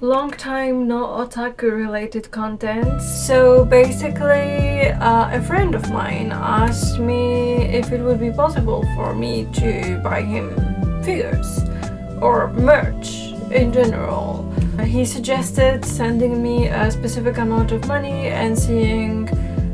long time no otaku related content. So basically, a friend of mine asked me if it would be possible for me to buy him figures or merch in general. He suggested sending me a specific amount of money and seeing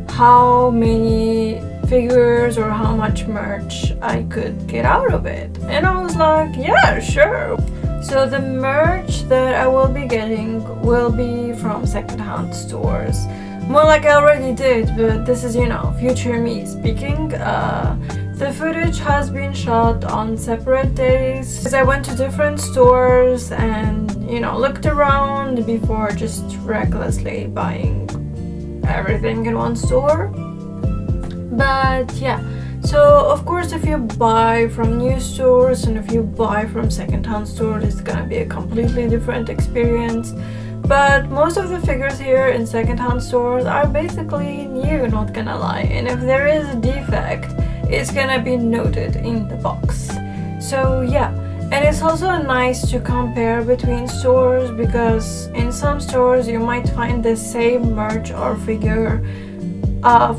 how many figures or how much merch I could get out of it. And I was like, yeah, sure. So the merch that I will be getting will be from secondhand stores. More like I already did, but this is, future me speaking. The footage has been shot on separate days because I went to different stores and, looked around before just recklessly buying everything in one store. But yeah, so of course if you buy from new stores and if you buy from secondhand stores, it's gonna be a completely different experience. But most of the figures here in secondhand stores are basically new, not gonna lie, and if there is a defect, it's gonna be noted in the box. So yeah, and it's also nice to compare between stores because in some stores you might find the same merch or figure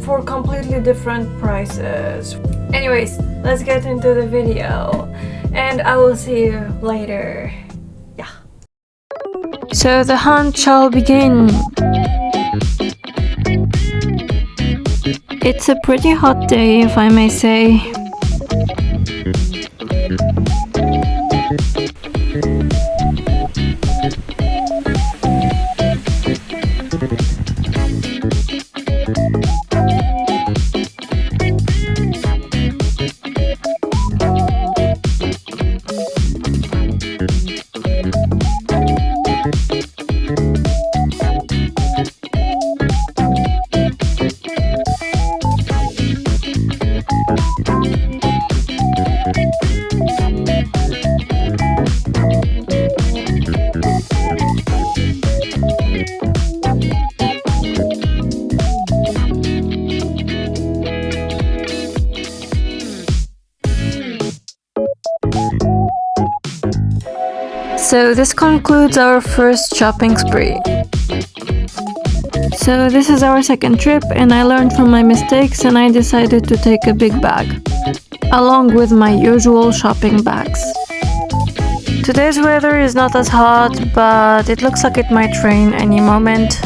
for completely different prices. Anyways, let's get into the video and I will see you later. Yeah. So the hunt shall begin. It's a pretty hot day, if I may say. So this concludes our first shopping spree. So this is our second trip and I learned from my mistakes and I decided to take a big bag, along with my usual shopping bags. Today's weather is not as hot, but it looks like it might rain any moment.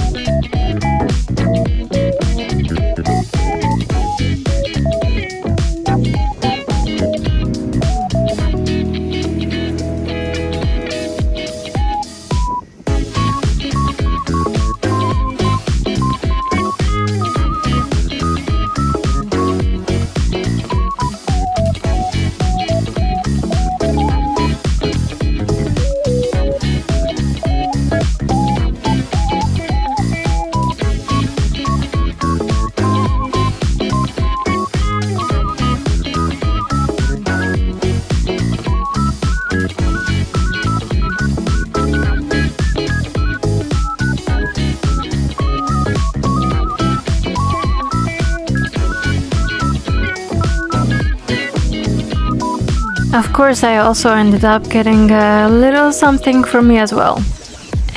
Of course, I also ended up getting a little something for me as well.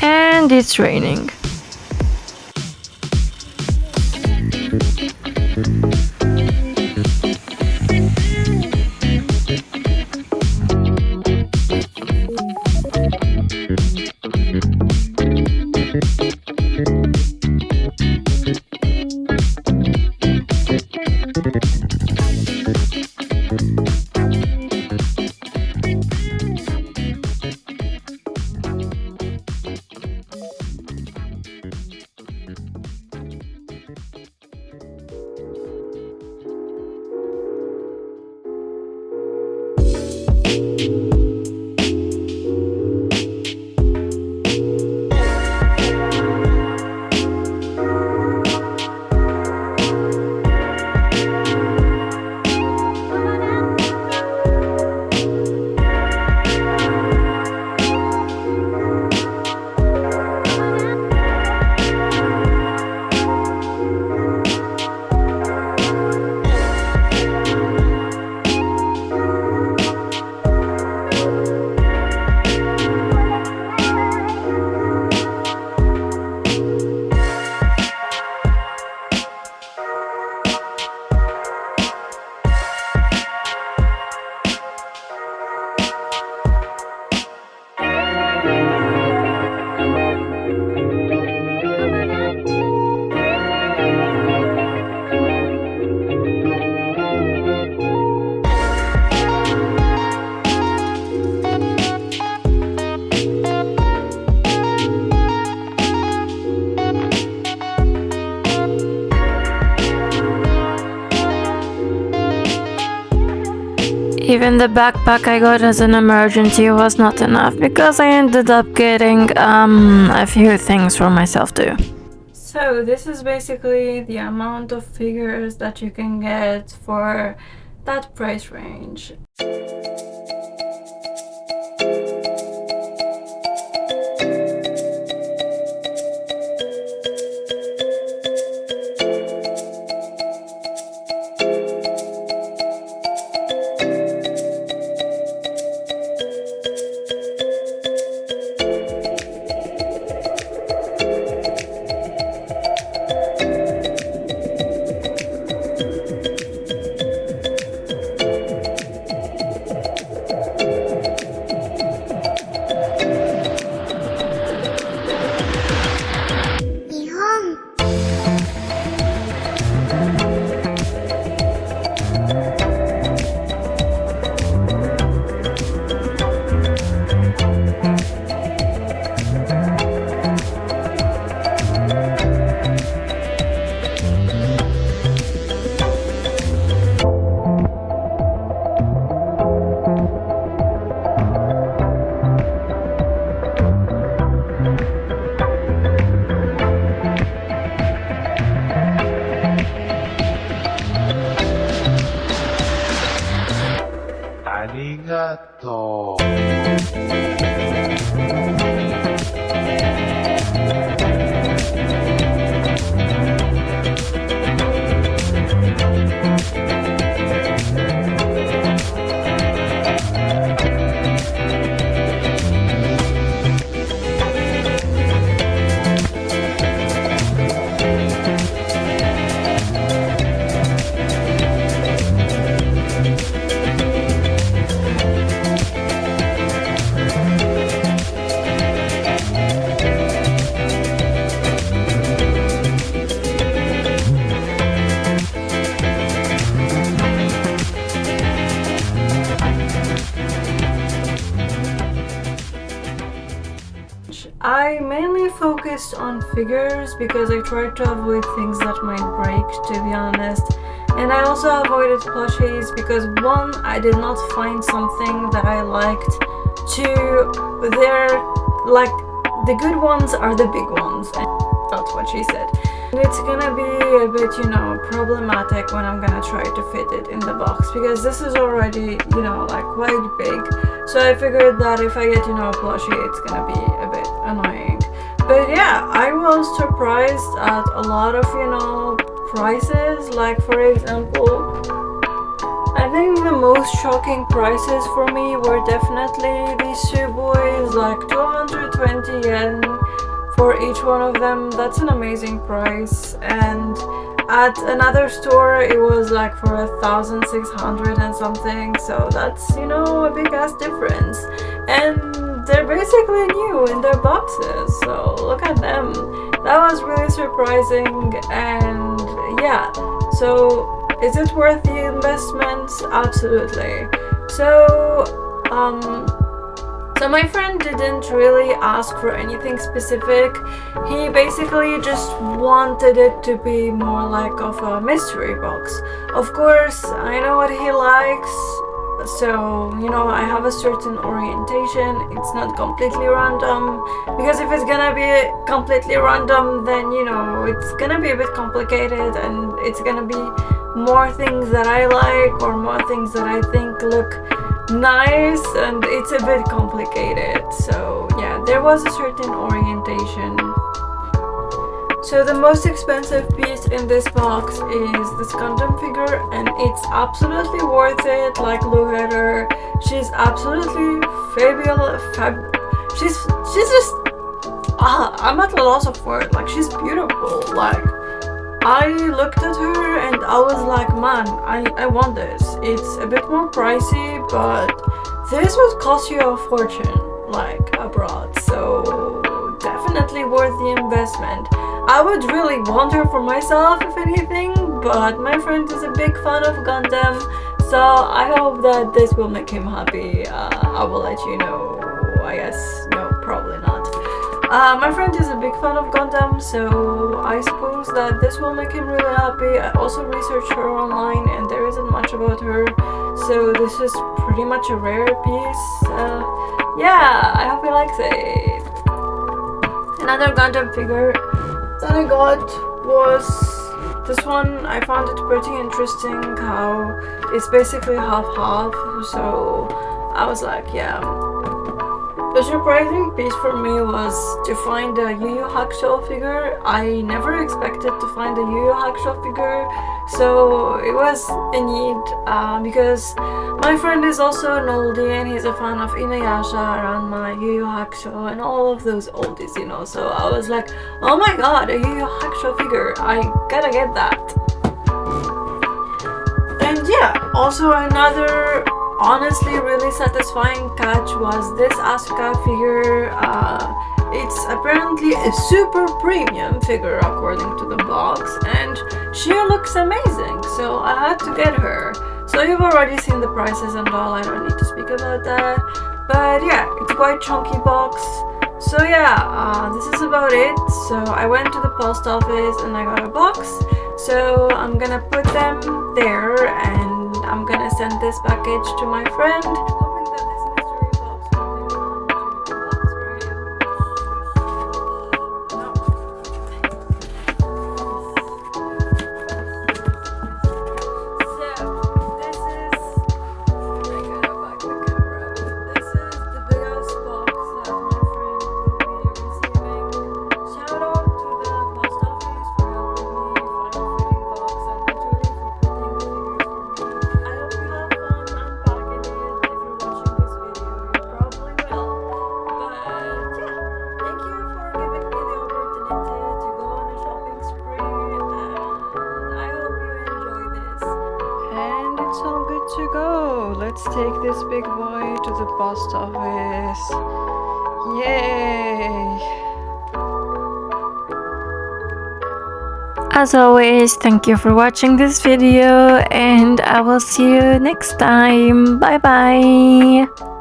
And it's raining. Even the backpack I got as an emergency was not enough because I ended up getting a few things for myself too. So this is basically the amount of figures that you can get for that price range. I mainly focused on figures because I tried to avoid things that might break, to be honest. And I also avoided plushies because one, I did not find something that I liked. Two, the good ones are the big ones. And that's what she said. And it's gonna be a bit, problematic when I'm gonna try to fit it in the box because this is already, quite big. So I figured that if I get, a plushie, it's gonna be a bit annoying. But yeah, I was surprised at a lot of, prices. Like, for example, I think the most shocking prices for me were definitely these two boys, like 220 yen for each one of them. That's an amazing price. And at another store it was like for 1,600 and something, so that's a big ass difference. And they're basically new in their boxes, so look at them. That was really surprising. And yeah, so is it worth the investment? Absolutely. So my friend didn't really ask for anything specific. He basically just wanted it to be more like of a mystery box. Of course, I know what he likes, so I have a certain orientation. It's not completely random, because if it's gonna be completely random, then it's gonna be a bit complicated, and it's gonna be more things that I like or more things that I think look nice, and it's a bit complicated. So yeah, there was a certain orientation. So the most expensive piece in this box is this Gundam figure, and it's absolutely worth it. Like, look at her, she's absolutely fabulous. She's just I'm at a loss of words. Like, she's beautiful. Like, I looked at her and I was like, man, I want this. It's a bit more pricey, but this would cost you a fortune, like, abroad. So definitely worth the investment. I would really want her for myself, if anything, but my friend is a big fan of Gundam, so I hope that this will make him happy. I will let you know. I guess, no, probably not. My friend is a big fan of Gundam, so I suppose that this will make him really happy. I also researched her online and there isn't much about her, so this is pretty much a rare piece. Yeah, I hope he likes it. Another Gundam figure that I got was this one. I found it pretty interesting how it's basically half-half, so I was like, yeah. The surprising piece for me was to find a Yu Yu Hakusho figure. I never expected to find a Yu Yu Hakusho figure, so it was a need because my friend is also an oldie and he's a fan of Inuyasha, Ranma, Yu Yu Hakusho, and all of those oldies, you know. So I was like, oh my god, a Yu Yu Hakusho figure! I gotta get that. And yeah, also another honestly really satisfying catch was this Asuka figure. It's apparently a super premium figure according to the box, and she looks amazing, so I had to get her. So you've already seen the prices and all, I don't need to speak about that, but yeah, it's quite chunky box. So yeah, this is about it. So I went to the post office and I got a box, so I'm gonna put them there and I'm gonna send this package to my friend, hoping that this mystery box will be fun to unbox for him. So this is, I gotta back the camera. This is the biggest box that my friend will be receiving. Shout out to the post office for helping me find a fitting box and literally for putting the figures for me. I hope you have fun unpacking it. If you're watching this video, you probably will. But yeah, thank you for giving me the opportunity to go on a shopping spree, and I hope you enjoy this. And it's all good to go. Let's take this big boy to the post office. Yay! As always, thank you for watching this video and I will see you next time. Bye bye!